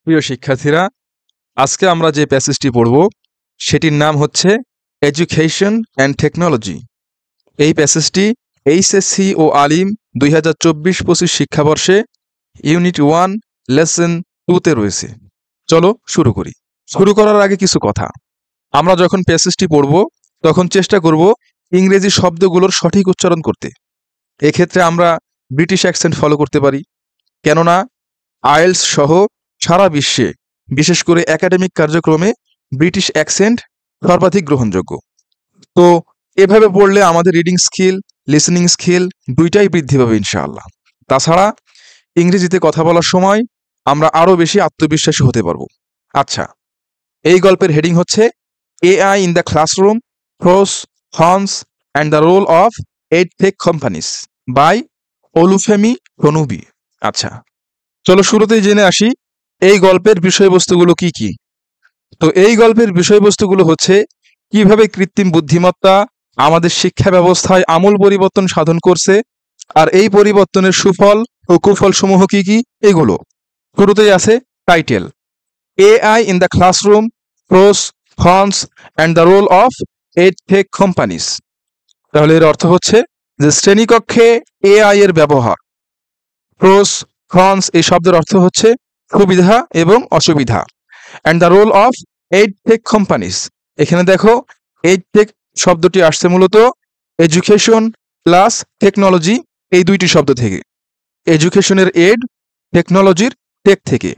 প্রিয় শিক্ষার্থীরা, আজকে আমরা যে প্যাসেজটি পড়ব সেটির নাম হচ্ছে এডুকেশন অ্যান্ড টেকনোলজি। এই প্যাসেজটি এইচএসসি ও আলিম 2024-25 শিক্ষাবর্ষে ইউনিট 1 লেসন 2-তে রয়েছে। চলো শুরু করি। শুরু করার আগে কিছু কথা। আমরা যখন প্যাসেজটি পড়ব তখন চেষ্টা করব ইংরেজি শব্দগুলোর সঠিক উচ্চারণ করতে। এক্ষেত্রে আমরা ব্রিটিশ অ্যাকসেন্ট ফলো করতে পারি, কেননা আইএলস সহ সারা বিশ্বে, বিশেষ করে একাডেমিক কার্যক্রমে ব্রিটিশ অ্যাকসেন্ট সর্বাধিক গ্রহণযোগ্য। তো এভাবে পড়লে আমাদের রিডিং স্কিল, লিসেনিং স্কিল দুইটাই বৃদ্ধি পাবে ইনশাআল্লাহ। তাছাড়া ইংরেজিতে কথা বলার সময় আমরা আরও বেশি আত্মবিশ্বাসী হতে পারবো। আচ্ছা, এই গল্পের হেডিং হচ্ছে AI in the classroom, pros, cons and the role of edtech companies by Olufemi প্রণবী। আচ্ছা, চলো শুরুতেই জেনে আসি এই গল্পের বিষয়বস্তুগুলো কি কি। তো এই গল্পের বিষয়বস্তুগুলো হচ্ছে কিভাবে কৃত্রিম বুদ্ধিমত্তা আমাদের শিক্ষা ব্যবস্থায় আমূল পরিবর্তন সাধন করছে, আর এই পরিবর্তনের সুফল ও কুফল সমূহ কি কি, এগুলো। শুরুতেই আছে title, AI in the classroom, pros, cons and the role of edtech companies. তাহলে এর অর্থ হচ্ছে যে শ্রেণীকক্ষে এআই এর ব্যবহার। প্রোস, কনস এই শব্দের অর্থ হচ্ছে সুবিধা এবং অসুবিধা। And the role of edtech companies, এখানে দেখো এডটেক শব্দটি আসছে মূলত এডুকেশন প্লাস টেকনোলজি এই দুইটি শব্দ থেকে। এডুকেশনের এড, টেকনোলজির টেক থেকে।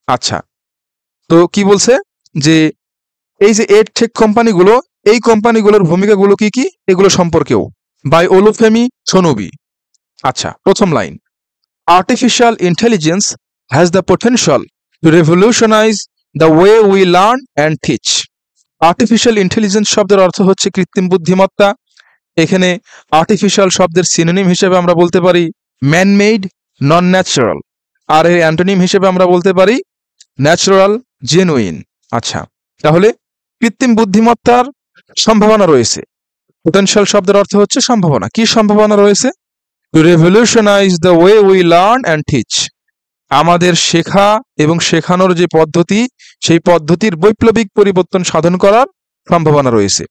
আচ্ছা, তো কি বলছে যে এই যে এডটেক কোম্পানিগুলো, এই কোম্পানিগুলোর ভূমিকাগুলো কি কি এগুলো সম্পর্কেও বাই অলুফেমি প্রণবী। আচ্ছা, প্রথম line, Artificial intelligence has the potential to revolutionize the way we learn and teach. Artificial intelligence শব্দের অর্থ হচ্ছে কৃত্রিম বুদ্ধিমত্তা। এখানে আর্টিফিশিয়াল শব্দের সিনোনিম হিসেবে আমরা বলতে পারি ম্যান-মেড, নন ন্যাচারাল, আর এর অ্যান্টোনিম হিসেবে আমরা বলতে পারি ন্যাচারাল, জেনুইন। আচ্ছা, তাহলে কৃত্রিম বুদ্ধিমত্তার সম্ভাবনা রয়েছে। পোটেনশিয়াল শব্দের অর্থ হচ্ছে সম্ভাবনা। কি সম্ভাবনা রয়েছে? To revolutionise the way we learn and teach, আমাদের শেখা এবং শেখানোর যে পদ্ধতি, সেই পদ্ধতির বৈপ্লবিক পরিবর্তন সাধন করার সম্ভাবনা রয়েছে।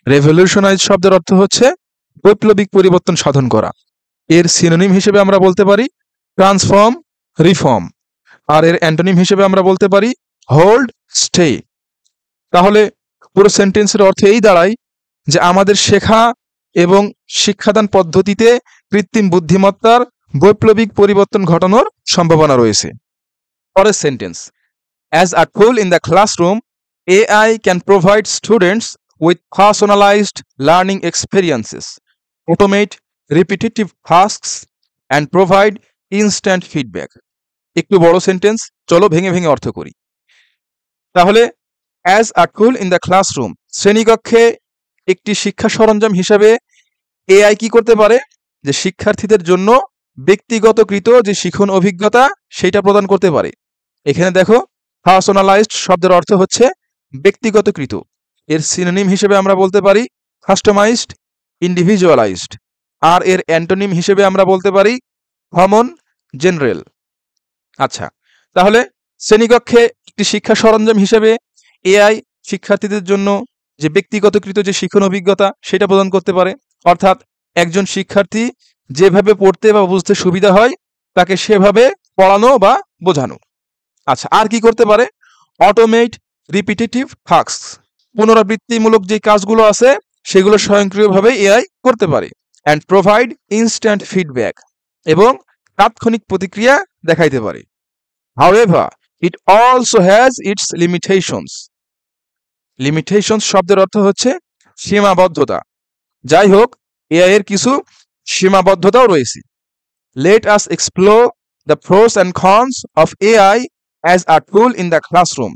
রেভলিউশনাইজ শব্দের অর্থ হচ্ছে বৈপ্লবিক পরিবর্তন সাধন করা। এর সিনোনিম হিসেবে আমরা বলতে পারি ট্রান্সফর্ম, রিফর্ম, আর এর অ্যান্টোনিম হিসেবে আমরা বলতে পারি হোল্ড, স্টে। তাহলে পুরো সেন্টেন্সের অর্থ এই দাঁড়ায় যে আমাদের শেখা এবং শিক্ষাদান পদ্ধতিতে কৃত্রিম বুদ্ধিমত্তার বৈপ্লবিক পরিবর্তন ঘটানোর সম্ভাবনা রয়েছে। পরের sentence, as a tool in the classroom, AI can provide students with personalised learning experiences, automate repetitive tasks and provide instant feedback. একটু বড় সেন্টেন্স, চলো ভেঙে ভেঙে অর্থ করি। তাহলে as a tool in the classroom, শ্রেণীকক্ষে একটি শিক্ষা সরঞ্জাম হিসাবে এআই কি করতে পারে? যে শিক্ষার্থীদের জন্য ব্যক্তিগতকৃত যে শিখন অভিজ্ঞতা সেটা প্রদান করতে পারে। এখানে দেখো পার্সোনালাইজড শব্দের অর্থ হচ্ছে ব্যক্তিগতকৃত। এর সিনোনিম হিসেবে আমরা বলতে পারি কাস্টমাইজড, ইন্ডিভিজুয়ালাইজড, আর এর অ্যান্টোনিম হিসেবে আমরা বলতে পারি কমন, জেনারেল। আচ্ছা, তাহলে শ্রেণীকক্ষে একটি শিক্ষা সরঞ্জাম হিসেবে এআই শিক্ষার্থীদের জন্য যে ব্যক্তিগতকৃত যে শিখন অভিজ্ঞতা সেটা প্রদান করতে পারে। অর্থাৎ একজন শিক্ষার্থী যেভাবে পড়তে বা বুঝতে সুবিধা হয় তাকে সেভাবে পড়ানো বা বোঝানো। আচ্ছা, আর কি করতে পারে? অটোমেট রিপিটেটিভ টাস্কস, পুনরাবৃত্তিমূলক যে কাজগুলো আছে সেগুলো স্বয়ংক্রিয়ভাবে এআই করতে পারে। অ্যান্ড প্রোভাইড ইনস্ট্যান্ট ফিডব্যাক, এবং তাৎক্ষণিক প্রতিক্রিয়া দেখাইতে পারে। However it also has its limitations. Limitations শব্দের অর্থ হচ্ছে সীমাবদ্ধতা। যাই হোক, এআই এর কিছু সীমাবদ্ধতাও রয়েছে। Let us explore the pros and cons of AI as a tool in the classroom,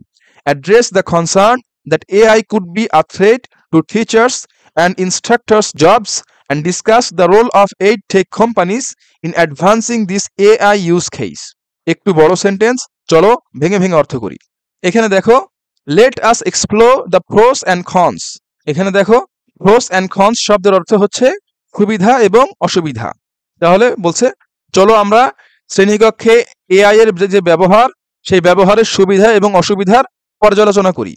address the concern that AI could be a threat to teachers and instructors jobs, and discuss the role of edtech companies in advancing this AI use case. একটু বড় sentence, চলো ভেঙে ভেঙে অর্থ করি। এখানে দেখো let us explore the pros and cons. এখানে দেখো প্রোস অ্যান্ড কনস শব্দের অর্থ হচ্ছে সুবিধা এবং অসুবিধা। তাহলে বলছে চলো আমরা শ্রেণীকক্ষে এআই এর যে ব্যবহার সেই ব্যবহারের সুবিধা এবং অসুবিধার পর্যালোচনা করি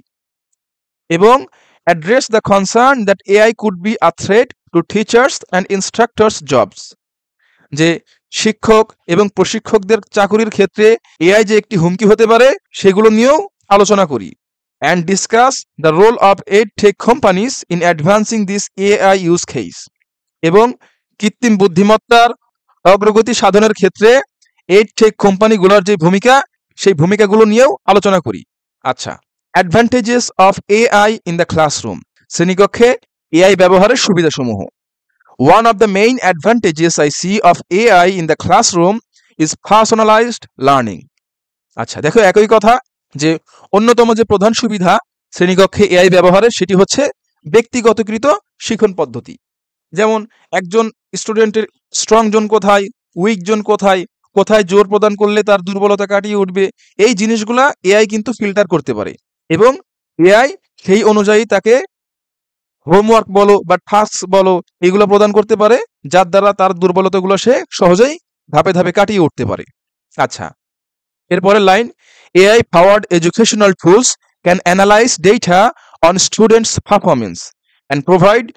এবং address the concern that AI could be a threat to teachers and instructors jobs, যে শিক্ষক এবং প্রশিক্ষকদের চাকুরির ক্ষেত্রে এআই যে একটি হুমকি হতে পারে সেগুলো নিয়েও আলোচনা করি and discuss the role of EdTech companies in advancing this AI use case, এবং কৃত্রিম বুদ্ধিমত্তার অগ্রগতি সাধনের ক্ষেত্রে EdTech কোম্পানিগুলোর যে ভূমিকা সেই ভূমিকাগুলো নিয়েও আলোচনা করি। আচ্ছা, advantages of AI in the classroom, শ্রেণীকক্ষে AI ব্যবহারের সুবিধাসমূহ। One of the main advantages I see of AI in the classroom is personalized learning. আচ্ছা, দেখো একই কথা যে অন্যতম যে প্রধান সুবিধা শ্রেণীকক্ষে এআই ব্যবহারের সেটি হচ্ছে ব্যক্তিগতকৃত শিক্ষণ পদ্ধতি। যেমন একজন স্টুডেন্টের স্ট্রং জোন কোথায়, উইক জোন কোথায়, কোথায় জোর প্রদান করলে তার দুর্বলতা কাটিয়ে উঠবে, এই জিনিসগুলা এআই কিন্তু ফিল্টার করতে পারে এবং এআই সেই অনুযায়ী তাকে হোমওয়ার্ক বলো বা টাস্ক বলো এগুলো প্রদান করতে পারে, যার দ্বারা তার দুর্বলতাগুলো সে সহজেই ধাপে ধাপে কাটিয়ে উঠতে পারে। আচ্ছা, এরপরের line, AI powered educational tools can analyze data on students' performance and provide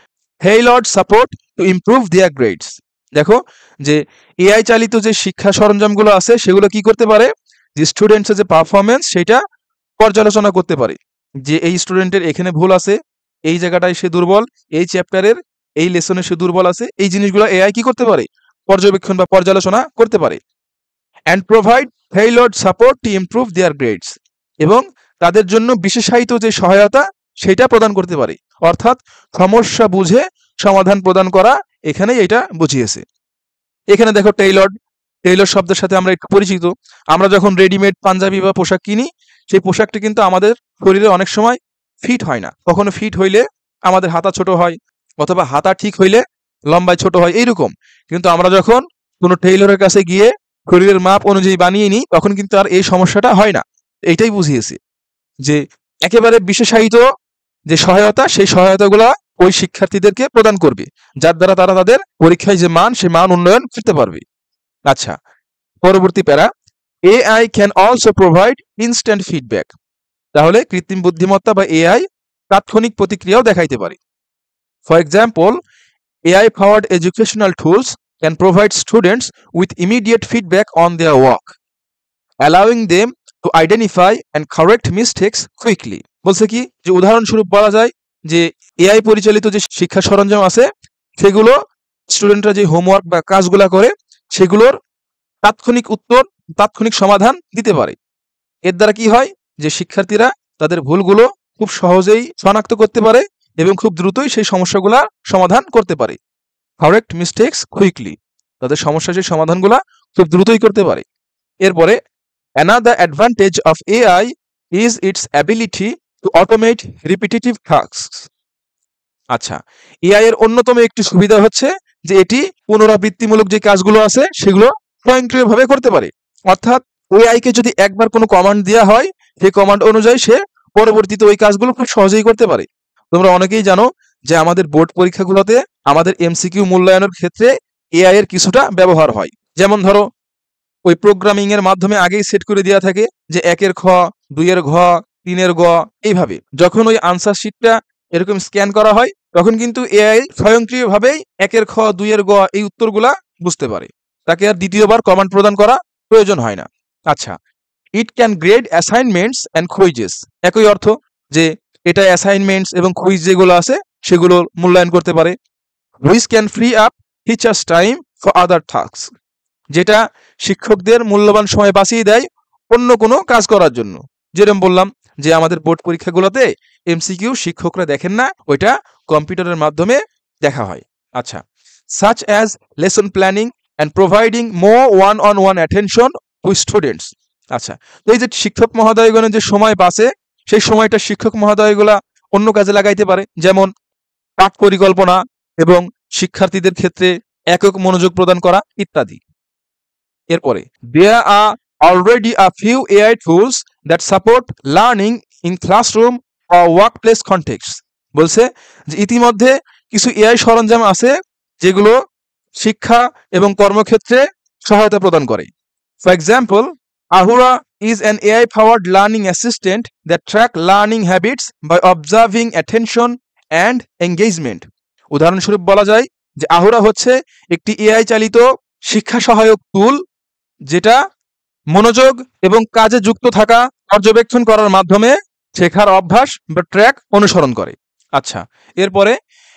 tailored support to improve their grades. দেখো যে এআই চালিত যে শিক্ষা সরঞ্জামগুলো আছে সেগুলো কি করতে পারে, যে স্টুডেন্টসের যে পারফরমেন্স সেটা পর্যালোচনা করতে পারে, যে এই স্টুডেন্টের এখানে ভুল আছে, এই জায়গাটায় সে দুর্বল, এই চ্যাপ্টারের এই লেসনে সে দুর্বল আছে, এই জিনিসগুলো এআই কি করতে পারে, পর্যবেক্ষণ বা পর্যালোচনা করতে পারে। and provide tailored support to improve their grades, এবং তাদের জন্য বিশেষায়িত যে সহায়তা সেটা প্রদান করতে পারে, অর্থাৎ সমস্যা বুঝে সমাধান প্রদান করা, এখানে এটা বুঝিয়েছে। এখানে দেখো টেইলর শব্দের সাথে আমরা একটু পরিচিত। আমরা যখন রেডিমেড পাঞ্জাবি বা পোশাক কিনি সেই পোশাকটা কিন্তু আমাদের শরীরে অনেক সময় ফিট হয় না, কখনো ফিট হইলে আমাদের হাতা ছোট হয় অথবা হাতা ঠিক হইলে লম্বায় ছোট হয় এইরকম, কিন্তু আমরা যখন কোনো টেইলরের কাছে গিয়ে শরীরের মাপ অনুযায়ী বানিয়ে নিই তখন কিন্তু আর এই সমস্যাটা হয় না। এইটাই বুঝিয়েছে যে একেবারে বিশেষায়িত যে সহায়তা সেই সহায়তাগুলো ওই শিক্ষার্থীদেরকে প্রদান করবে, যার দ্বারা তারা তাদের পরীক্ষায় যে মান সে মান উন্নয়ন করতে পারবে। আচ্ছা, পরবর্তী প্যারা, AI can also provide instant feedback, তাহলে কৃত্রিম বুদ্ধিমত্তা বা এআই তাৎক্ষণিক প্রতিক্রিয়াও দেখাইতে পারে। For example, AI powered educational tools can provide students with immediate feedback on their work, allowing them to identify and correct mistakes quickly. বলছে কি যে উদাহরণস্বরূপ বলা যায় যে এআই পরিচালিত যে শিক্ষা সরঞ্জাম আছে সেগুলো স্টুডেন্টরা যে হোমওয়ার্ক বা কাজগুলো করে সেগুলোর তাৎক্ষণিক উত্তর, তাৎক্ষণিক সমাধান দিতে পারে। এর দ্বারা কি হয় যে শিক্ষার্থীরা তাদের ভুলগুলো খুব সহজেই শনাক্ত করতে পারে এবং খুব দ্রুতই সেই সমস্যাগুলো সমাধান করতে পারে। কারেক্ট মিস্টেক্স কুইকলি, তাদের সমস্যার সেই সমাধানগুলো খুব দ্রুতই করতে পারে। এরপরে, another advantage of AI is its ability to automate repetitive tasks. আচ্ছা, এআই এর অন্যতম একটি সুবিধা হচ্ছে যে এটি পুনরাবৃত্তিমূলক যে কাজগুলো আছে সেগুলো স্বয়ংক্রিয়ভাবে করতে পারে, অর্থাৎ এআই কে যদি একবার কোনো কমান্ড দেওয়া হয় সেই কমান্ড অনুযায়ী সে পরবর্তীতে ওই কাজগুলো খুব সহজেই করতে পারে। তোমরা অনেকেই জানো যে আমাদের বোর্ড পরীক্ষাগুলোতে আমাদের এমসিকিউ মূল্যায়নের ক্ষেত্রে এআই এর কিছুটা ব্যবহার হয়। যেমন ধরো ওই প্রোগ্রামিং এর মাধ্যমে আগেই সেট করে দেওয়া থাকে যে 1 খ, 2 ঘ, 3 গ, এইভাবে যখন ওই আনসার শিটটা এরকম স্ক্যান করা হয় তখন কিন্তু এআই স্বয়ংক্রিয়ভাবেই 1 খ, 2 গ এই উত্তরগুলা বুঝতে পারে, তাকে আর দ্বিতীয়বার কমান্ড প্রদান করা প্রয়োজন হয় না। আচ্ছা, it can grade assignments and quizzes, একই অর্থ যে এটা অ্যাসাইনমেন্টস এবং কুইজ যেগুলো আছে সেগুলো মূল্যায়ন করতে পারে। Which can free up teachers time for other task, যেটা শিক্ষকদের মূল্যবান সময় বাঁচিয়ে দেয় অন্য কোনো কাজ করার জন্য। যেরকম বললাম যে আমাদের বোর্ড পরীক্ষাগুলোতে এমসিকিউ শিক্ষকরা দেখেন না, ওইটা কম্পিউটারের মাধ্যমে দেখা হয়। আচ্ছা, such as lesson planning and providing more one attention to students. আচ্ছা, তো এই যে শিক্ষক মহোদয়গণের যে সময় বাঁচে সেই সময়টা শিক্ষক মহোদয়গুলা অন্য কাজে লাগাইতে পারে, যেমন পাঠ পরিকল্পনা এবং শিক্ষার্থীদের ক্ষেত্রে একক মনোযোগ প্রদান করা ইত্যাদি। এরপরে, there are already a few AI tools that support learning in classroom or workplace contexts. বলছে যে ইতিমধ্যে কিছু এআই সরঞ্জাম আছে যেগুলো শিক্ষা এবং কর্মক্ষেত্রে সহায়তা প্রদান করে। For example, Ahura is an AI-powered learning assistant that track learning habits by observing attention and engagement. উদাহরণস্বরূপ বলা যায় যে আহুরা হচ্ছে একটি এআই চালিত শিক্ষা সহায়ক টুল যেটা মনোযোগ এবং কাজে যুক্ত থাকা পর্যবেক্ষণ করার মাধ্যমে শেখার অভ্যাস বা ট্র্যাক অনুসরণ করে। আচ্ছা, এরপরে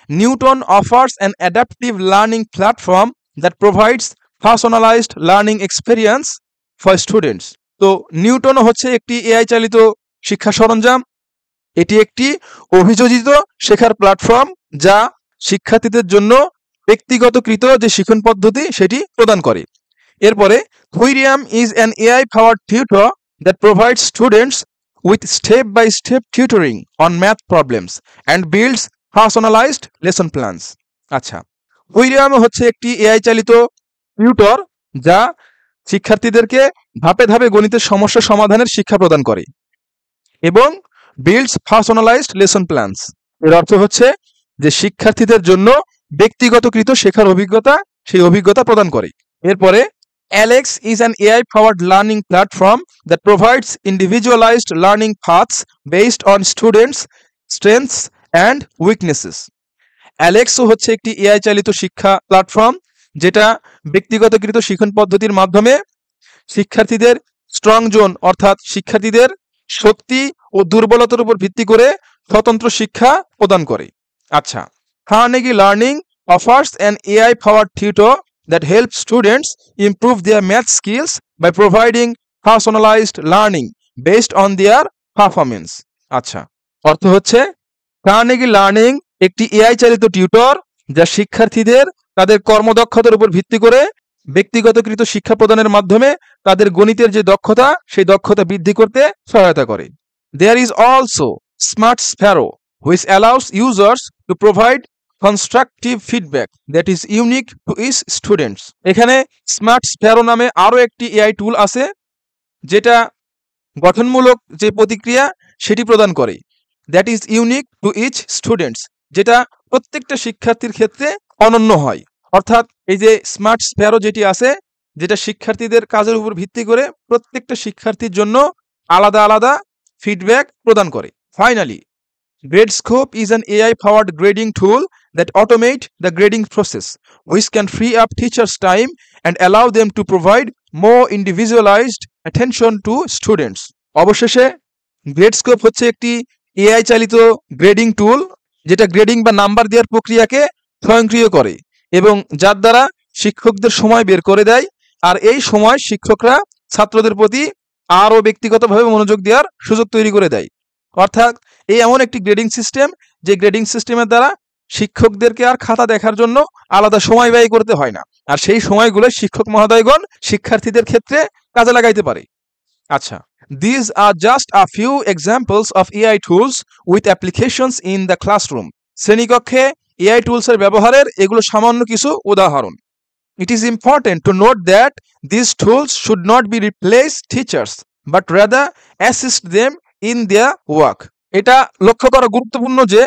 Newton offers an adaptive learning platform that provides personalised learning experience for students. তো নিউটন হচ্ছে একটি এআই চালিত শিক্ষা সরঞ্জাম। এটি একটি অভিযোজিত শেখার প্ল্যাটফর্ম যা শিক্ষার্থীদের জন্য ব্যক্তিগতকৃত যে শিক্ষণ পদ্ধতি সেটি প্রদান করে। এরপরে Thuirium is an AI powered tutor that provides students with step by step tutoring on math problems and builds personalized lesson plans. আচ্ছা, থুইরিয়াম হচ্ছে একটি এআই চালিত টিউটর যা শিক্ষার্থীদেরকে ধাপে ধাপে গণিতের সমস্যা সমাধানের শিক্ষা প্রদান করে এবং বিল্ডস পার্সোনালাইজড লেসন প্ল্যানস। এর অর্থ হচ্ছে যে শিক্ষার্থীদের জন্য ব্যক্তিগতকৃত শেখার অভিজ্ঞতা সেই অভিজ্ঞতা প্রদান করে। এরপরে Alex is an AI-powered learning platform that provides individualized learning paths based on students' strengths and weaknesses. Alex হচ্ছে একটি এআই চালিত শিক্ষা প্ল্যাটফর্ম যেটা ব্যক্তিগতকৃত শিক্ষণ পদ্ধতির মাধ্যমে শিক্ষার্থীদের স্ট্রং জোন অর্থাৎ শিক্ষার্থীদের শক্তি ও দুর্বলতার উপর ভিত্তি করে স্বতন্ত্র শিক্ষা প্রদান করে। আচ্ছা, Carnegie Learning offers an AI-powered tutor that helps students improve their math skills by providing personalized learning based on their performance. আচ্ছা, অর্থ হচ্ছে কার্নেগি লার্নিং একটি এআই চালিত টিউটর যা শিক্ষার্থীদের তাদের কর্মদক্ষতার উপর ভিত্তি করে ব্যক্তিগতকৃত শিক্ষা প্রদানের মাধ্যমে তাদের গণিতের যে দক্ষতা সেই দক্ষতা বৃদ্ধি করতে সহায়তা করে। There is also Smart Sparrow, which allows users to provide constructive feedback that is unique to each students. এখানে স্মার্ট স্প্যারো নামে আরো একটি এআই টুল আছে যেটা গঠনমূলক যে প্রতিক্রিয়া সেটি প্রদান করে, that is unique to each students, যেটা প্রত্যেকটা শিক্ষার্থীর ক্ষেত্রে অনন্য হয়। অর্থাৎ এই যে স্মার্ট স্প্যারো যেটি আছে যেটা শিক্ষার্থীদের কাজের উপর ভিত্তি করে প্রত্যেকটা শিক্ষার্থীর জন্য আলাদা আলাদা ফিডব্যাক প্রদান করে। Finally, Gradescope is an AI-powered grading tool that automate the grading process, which can free up teachers' time and allow them to provide more individualized attention to students. অবশেষে গ্রেডস্কোপ হচ্ছে একটি এআই চালিত গ্রেডিং টুল যেটা grading বা number দেওয়ার প্রক্রিয়াকে স্বয়ংক্রিয় করে এবং যার দ্বারা শিক্ষকদের সময় বের করে দেয়, আর এই সময় শিক্ষকরা ছাত্রদের প্রতি আরও ব্যক্তিগতভাবে মনোযোগ দেওয়ার সুযোগ তৈরি করে দেয়। অর্থাৎ এই এমন একটি গ্রেডিং সিস্টেম যে গ্রেডিং সিস্টেমের দ্বারা শিক্ষকদেরকে আর খাতা দেখার জন্য আলাদা সময় ব্যয় করতে হয় না, আর সেই সময়গুলো শিক্ষক মহোদয়গণ শিক্ষার্থীদের ক্ষেত্রে কাজে লাগাইতে পারে। আচ্ছা, these are just a few examples of AI tools with applications in the classroom. শ্রেণীকক্ষে AI tools এর ব্যবহারের এগুলো সামান্য কিছু উদাহরণ। It is important to note that these tools should not be replace teachers, but rather assist them in their work. এটা লক্ষ্য করা গুরুত্বপূর্ণ যে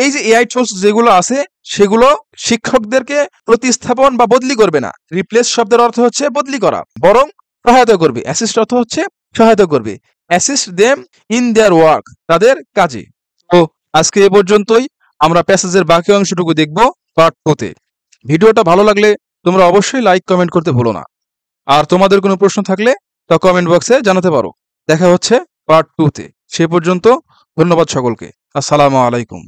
এই যে এআই টুলস যেগুলো আছে সেগুলো শিক্ষকদেরকে প্রতিস্থাপন বা বদলি করবে না। রিপ্লেস শব্দের অর্থ হচ্ছে বদলি করা, বরং সহায়তা করবে। অ্যাসিস্ট অর্থ হচ্ছে সহায়তা করবে। Assist them in their work, তাদের কাজে। তো আজকে এ পর্যন্তই। আমরা প্যাসেজের বাকি অংশটুকু দেখব পার্ট 2-তে। ভিডিওটা ভালো লাগলে তোমরা অবশ্যই লাইক কমেন্ট করতে ভুলো না, আর তোমাদের কোনো প্রশ্ন থাকলে তা কমেন্ট বক্সে জানাতে পারো। দেখা হচ্ছে পার্ট 2-তে। সে পর্যন্ত ধন্যবাদ সকলকে। আসসালামু আলাইকুম।